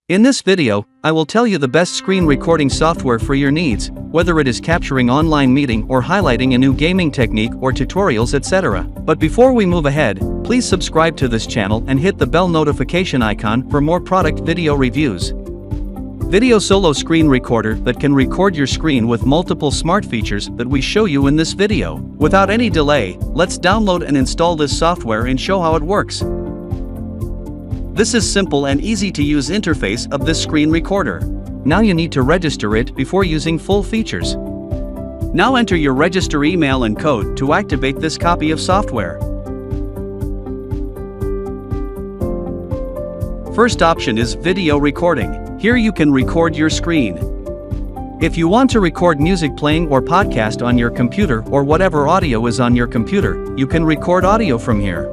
In this video, I will tell you the best screen recording software for your needs, whether it is capturing online meeting or highlighting a new gaming technique or tutorials, etc. But before we move ahead, please subscribe to this channel and hit the bell notification icon for more product video reviews. VideoSolo Screen Recorder that can record your screen with multiple smart features that we show you in this video. Without any delay, let's download and install this software and show how it works. This is simple and easy to use interface of this screen recorder. Now you need to register it before using full features. Now enter your register email and code to activate this copy of software. First option is video recording. Here you can record your screen. If you want to record music playing or podcast on your computer or whatever audio is on your computer, you can record audio from here.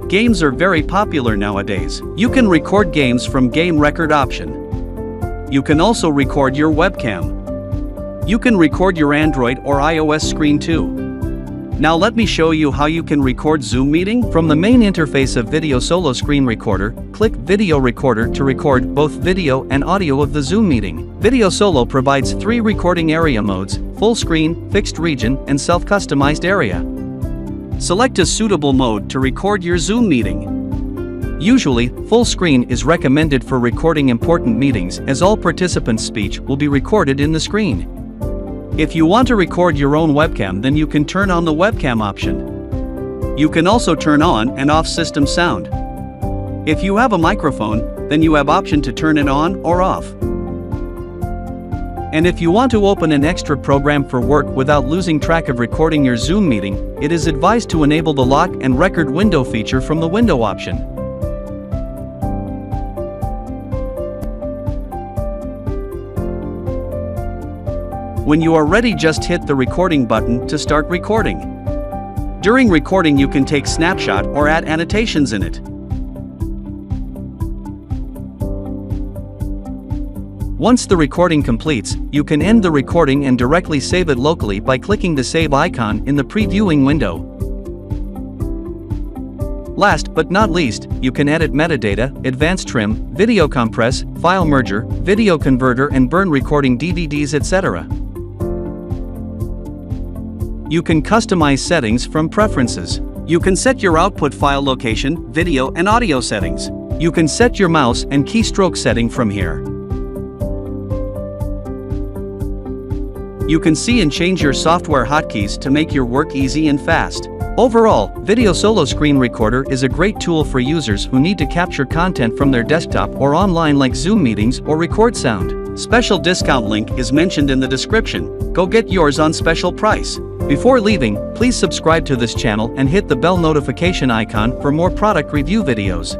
Games are very popular nowadays. You can record games from game record option. You can also record your webcam. You can record your Android or iOS screen too. Now let me show you how you can record Zoom meeting. From the main interface of VideoSolo Screen Recorder, click Video Recorder to record both video and audio of the Zoom meeting. VideoSolo provides 3 recording area modes: full screen, fixed region, and self-customized area. Select a suitable mode to record your Zoom meeting. Usually, full screen is recommended for recording important meetings, as all participants' speech will be recorded in the screen. If you want to record your own webcam, then you can turn on the webcam option. You can also turn on and off system sound. If you have a microphone, then you have option to turn it on or off. And if you want to open an extra program for work without losing track of recording your Zoom meeting, it is advised to enable the lock and record window feature from the window option. When you are ready, just hit the recording button to start recording. During recording you can take snapshot or add annotations in it. Once the recording completes, you can end the recording and directly save it locally by clicking the save icon in the previewing window. Last but not least, you can edit metadata, advanced trim, video compress, file merger, video converter, and burn recording DVDs, etc. You can customize settings from preferences. You can set your output file location, video and audio settings. You can set your mouse and keystroke setting from here. You can see and change your software hotkeys to make your work easy and fast. Overall, VideoSolo Screen Recorder is a great tool for users who need to capture content from their desktop or online like Zoom meetings or record sound. Special discount link is mentioned in the description. Go get yours on special price. Before leaving, please subscribe to this channel and hit the bell notification icon for more product review videos.